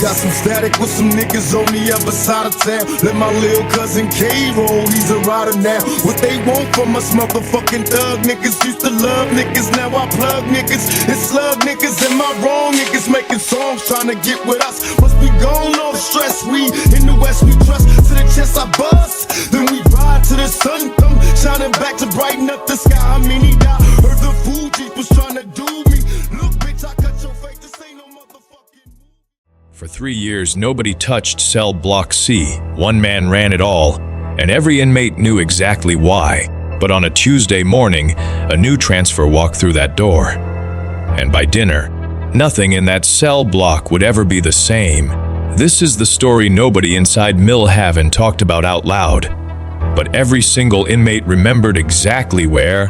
got some static with some niggas on the other side of town. Let my little cousin K roll, he's a rider now. What they want from us motherfucking thug niggas. Used to love niggas, now I plug niggas and slug niggas. Am I wrong? Niggas making songs trying to get with us. Must be gone off stress. We in the West, we trust. To the chest I bust, then we ride to the sun come shining back to brighten up the sky. I mean he died. Heard the Fugees was trying to do me. Look bitch, I cut your face. This ain't no motherfucking. For 3 years, nobody touched cell block C. One man ran it all, and every inmate knew exactly why. But on a Tuesday morning, a new transfer walked through that door. And by dinner, nothing in that cell block would ever be the same. This is the story nobody inside Millhaven talked about out loud. But every single inmate remembered exactly where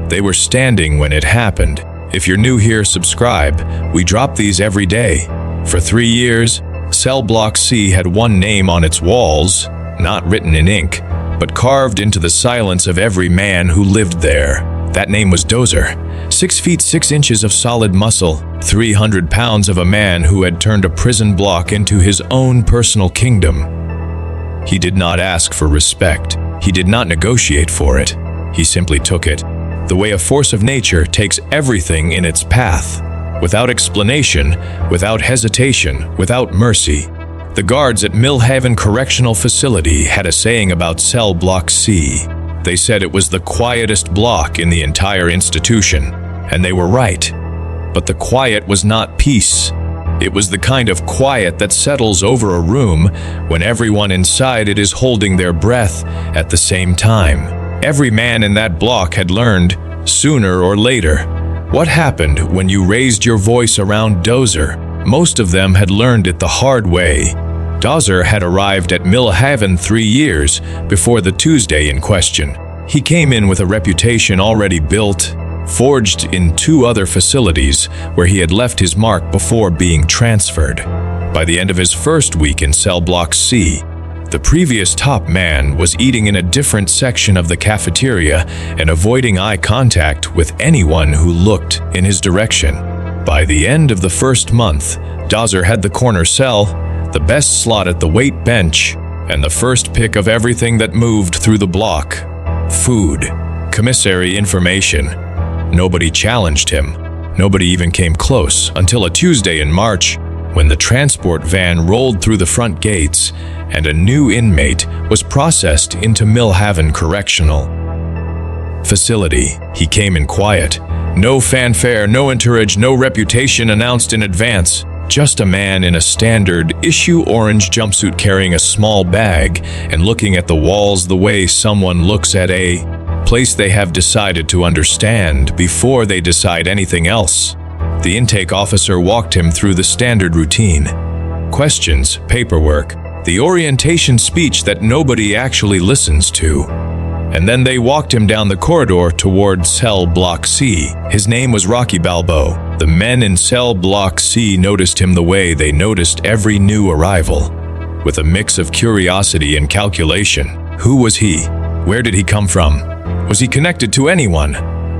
they were standing when it happened. If you're new here, subscribe. We drop these every day. For 3 years, cell block C had one name on its walls, not written in ink, but carved into the silence of every man who lived there. That name was Dozer. 6 feet 6 inches of solid muscle, 300 pounds of a man who had turned a prison block into his own personal kingdom. He did not ask for respect. He did not negotiate for it. He simply took it, the way a force of nature takes everything in its path, without explanation, without hesitation, without mercy. The guards at Millhaven Correctional Facility had a saying about cell block C. They said it was the quietest block in the entire institution, and they were right. But the quiet was not peace. It was the kind of quiet that settles over a room when everyone inside it is holding their breath at the same time. Every man in that block had learned, sooner or later, what happened when you raised your voice around Dozer. Most of them had learned it the hard way. Dozer had arrived at Millhaven 3 years before the Tuesday in question. He came in with a reputation already built, forged in 2 other facilities where he had left his mark before being transferred. By the end of his first week in cell block C, the previous top man was eating in a different section of the cafeteria and avoiding eye contact with anyone who looked in his direction. By the end of the first month, Dozer had the corner cell, the best slot at the weight bench, and the first pick of everything that moved through the block. Food, commissary information. Nobody challenged him. Nobody even came close until a Tuesday in March, when the transport van rolled through the front gates and a new inmate was processed into Millhaven Correctional Facility. He came in quiet. No fanfare, no entourage, no reputation announced in advance. Just a man in a standard issue orange jumpsuit carrying a small bag and looking at the walls the way someone looks at a place they have decided to understand before they decide anything else. The intake officer walked him through the standard routine. Questions, paperwork, the orientation speech that nobody actually listens to. And then they walked him down the corridor toward cell block C. His name was Rocky Balboa. The men in cell block C noticed him the way they noticed every new arrival, with a mix of curiosity and calculation. Who was he? Where did he come from? Was he connected to anyone?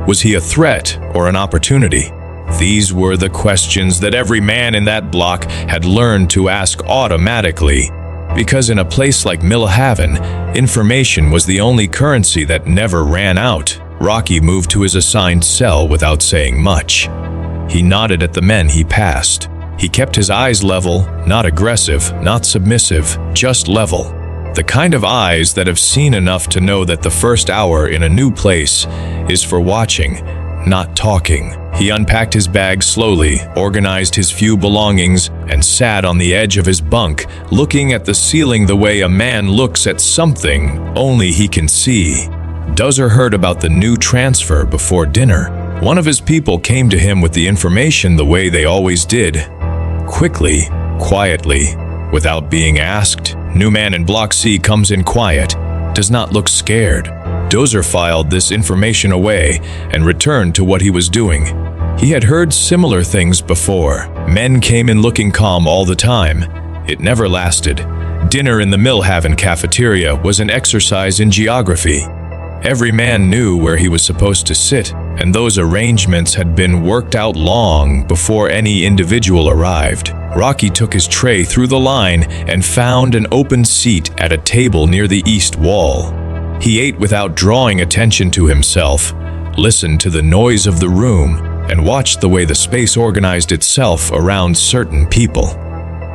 Was he a threat or an opportunity? These were the questions that every man in that block had learned to ask automatically. Because in a place like Millhaven, information was the only currency that never ran out. Rocky moved to his assigned cell without saying much. He nodded at the men he passed. He kept his eyes level, not aggressive, not submissive, just level. The kind of eyes that have seen enough to know that the first hour in a new place is for watching, not talking. He unpacked his bag slowly, organized his few belongings, and sat on the edge of his bunk, looking at the ceiling the way a man looks at something only he can see. Dozer heard about the new transfer before dinner. One of his people came to him with the information the way they always did. Quickly, quietly, without being asked. New man in Block C comes in quiet, does not look scared. Dozer filed this information away and returned to what he was doing. He had heard similar things before. Men came in looking calm all the time. It never lasted. Dinner in the Millhaven cafeteria was an exercise in geography. Every man knew where he was supposed to sit, and those arrangements had been worked out long before any individual arrived. Rocky took his tray through the line and found an open seat at a table near the east wall. He ate without drawing attention to himself, listened to the noise of the room, and watched the way the space organized itself around certain people.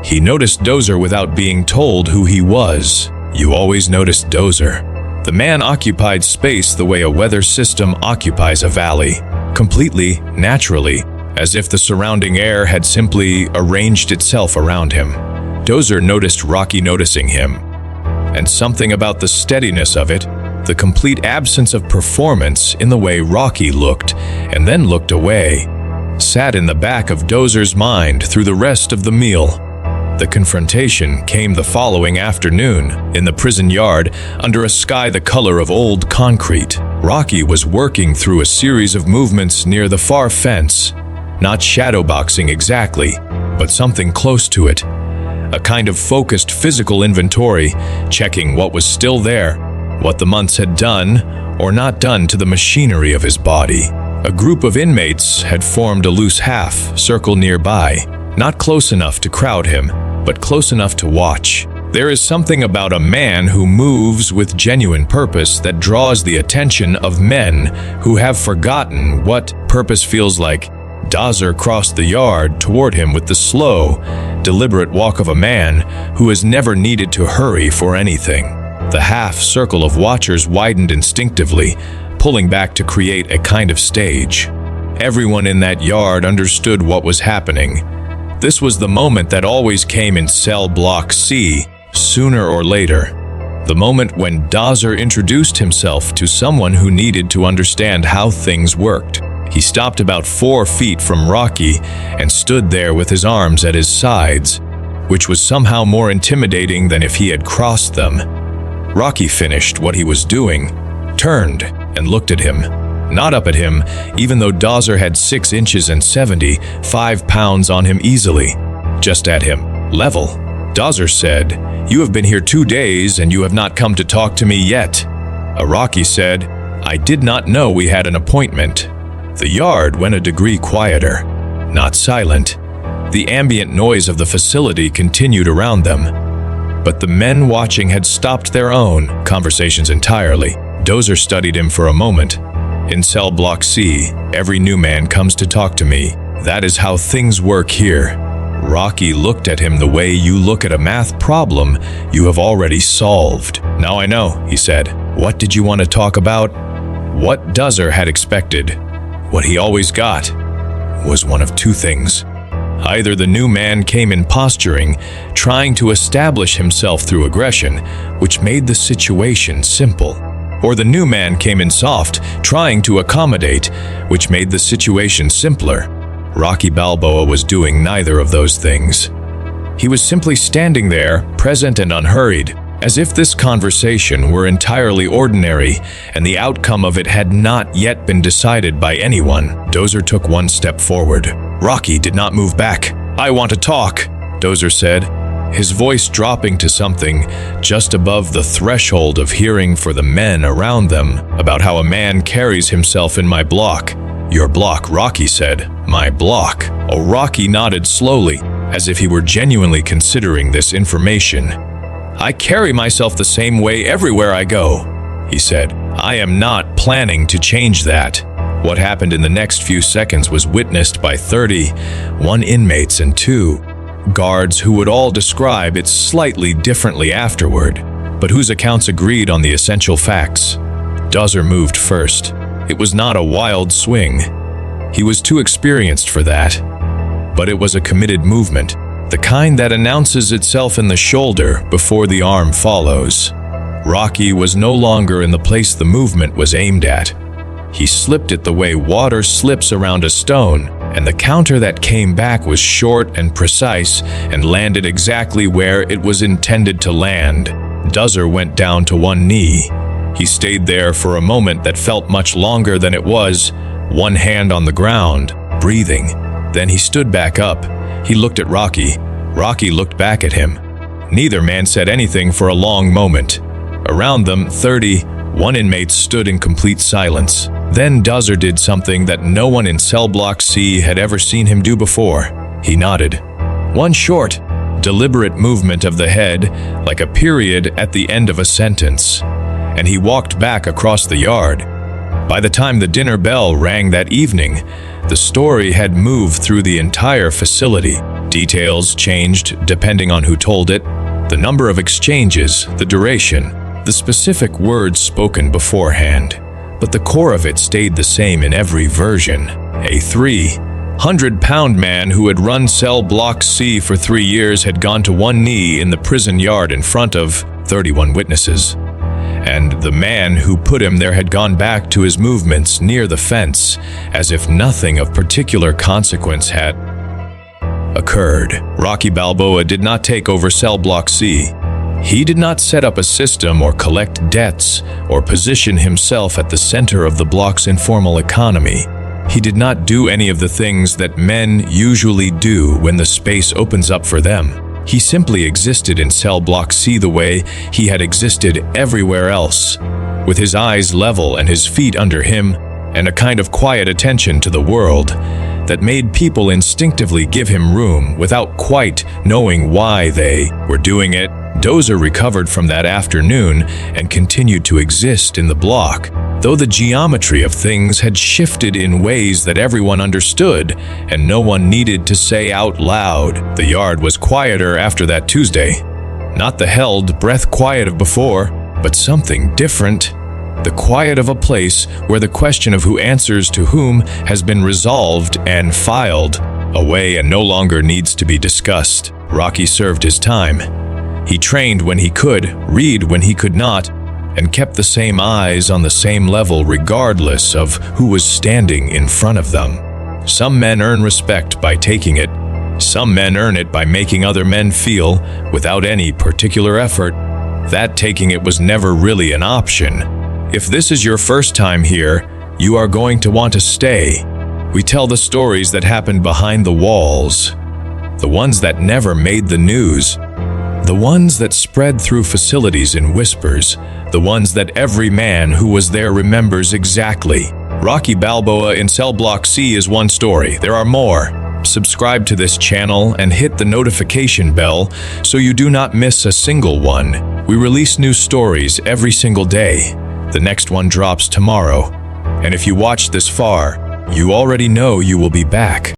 He noticed Dozer without being told who he was. You always noticed Dozer. The man occupied space the way a weather system occupies a valley, completely, naturally, as if the surrounding air had simply arranged itself around him. Dozer noticed Rocky noticing him, and something about the steadiness of it, the complete absence of performance in the way Rocky looked and then looked away, sat in the back of Dozer's mind through the rest of the meal. The confrontation came the following afternoon in the prison yard under a sky the color of old concrete. Rocky was working through a series of movements near the far fence, not shadowboxing exactly, but something close to it. A kind of focused physical inventory, checking what was still there, what the months had done or not done to the machinery of his body. A group of inmates had formed a loose half circle nearby, not close enough to crowd him, but close enough to watch. There is something about a man who moves with genuine purpose that draws the attention of men who have forgotten what purpose feels like. Dozer crossed the yard toward him with the slow, deliberate walk of a man who has never needed to hurry for anything. The half circle of watchers widened instinctively, pulling back to create a kind of stage. Everyone in that yard understood what was happening. This was the moment that always came in cell block C, sooner or later. The moment when Dozer introduced himself to someone who needed to understand how things worked. He stopped about 4 feet from Rocky and stood there with his arms at his sides, which was somehow more intimidating than if he had crossed them. Rocky finished what he was doing, turned, and looked at him. Not up at him, even though Dozer had 6 inches and 75 pounds on him easily. Just at him. Level. Dozer said, "You have been here 2 days and you have not come to talk to me yet." Rocky said, "I did not know we had an appointment." The yard went a degree quieter, not silent. The ambient noise of the facility continued around them. But the men watching had stopped their own conversations entirely. Dozer studied him for a moment. "In cell block C, every new man comes to talk to me. That is how things work here." Rocky looked at him the way you look at a math problem you have already solved. "Now I know," he said. "What did you want to talk about?" What Dozer had expected, what he always got, was one of 2 things. Either the new man came in posturing, trying to establish himself through aggression, which made the situation simple, or the new man came in soft, trying to accommodate, which made the situation simpler. Rocky Balboa was doing neither of those things. He was simply standing there, present and unhurried, as if this conversation were entirely ordinary and the outcome of it had not yet been decided by anyone. Dozer took 1 step forward. Rocky did not move back. "I want to talk," Dozer said, his voice dropping to something just above the threshold of hearing for the men around them, about how a man carries himself in my block. "Your block," Rocky said. "My block." Oh, Rocky nodded slowly, as if he were genuinely considering this information. "I carry myself the same way everywhere I go," he said. "I am not planning to change that." What happened in the next few seconds was witnessed by 31 inmates and 2 guards who would all describe it slightly differently afterward, but whose accounts agreed on the essential facts. Dozer moved first. It was not a wild swing. He was too experienced for that. But it was a committed movement, the kind that announces itself in the shoulder before the arm follows. Rocky was no longer in the place the movement was aimed at. He slipped it the way water slips around a stone, and the counter that came back was short and precise and landed exactly where it was intended to land. Dozer went down to 1 knee. He stayed there for a moment that felt much longer than it was, 1 hand on the ground, breathing. Then he stood back up. He looked at Rocky. Rocky looked back at him. Neither man said anything for a long moment. Around them, 31 inmates stood in complete silence. Then Dozer did something that no one in cell block C had ever seen him do before. He nodded. One short, deliberate movement of the head, like a period at the end of a sentence, and he walked back across the yard. By the time the dinner bell rang that evening, the story had moved through the entire facility. Details changed depending on who told it, the number of exchanges, the duration, the specific words spoken beforehand, but the core of it stayed the same in every version. A 300-pound man who had run cell block C for 3 years had gone to one knee in the prison yard in front of 31 witnesses. And the man who put him there had gone back to his movements near the fence, as if nothing of particular consequence had occurred. Rocky Balboa did not take over cell block C. He did not set up a system or collect debts or position himself at the center of the block's informal economy. He did not do any of the things that men usually do when the space opens up for them. He simply existed in cell block C the way he had existed everywhere else, with his eyes level and his feet under him, and a kind of quiet attention to the world that made people instinctively give him room without quite knowing why they were doing it. Dozer recovered from that afternoon and continued to exist in the block, though the geometry of things had shifted in ways that everyone understood and no one needed to say out loud. The yard was quieter after that Tuesday. Not the held breath quiet of before, but something different. The quiet of a place where the question of who answers to whom has been resolved and filed away and no longer needs to be discussed. Rocky served his time. He trained when he could, read when he could not, and kept the same eyes on the same level regardless of who was standing in front of them. Some men earn respect by taking it. Some men earn it by making other men feel, without any particular effort, that taking it was never really an option. If this is your first time here, you are going to want to stay. We tell the stories that happened behind the walls, the ones that never made the news, the ones that spread through facilities in whispers, the ones that every man who was there remembers exactly. Rocky Balboa in Cell Block C is one story. There are more. Subscribe to this channel and hit the notification bell so you do not miss a single one. We release new stories every single day. The next one drops tomorrow. And if you watched this far, you already know you will be back.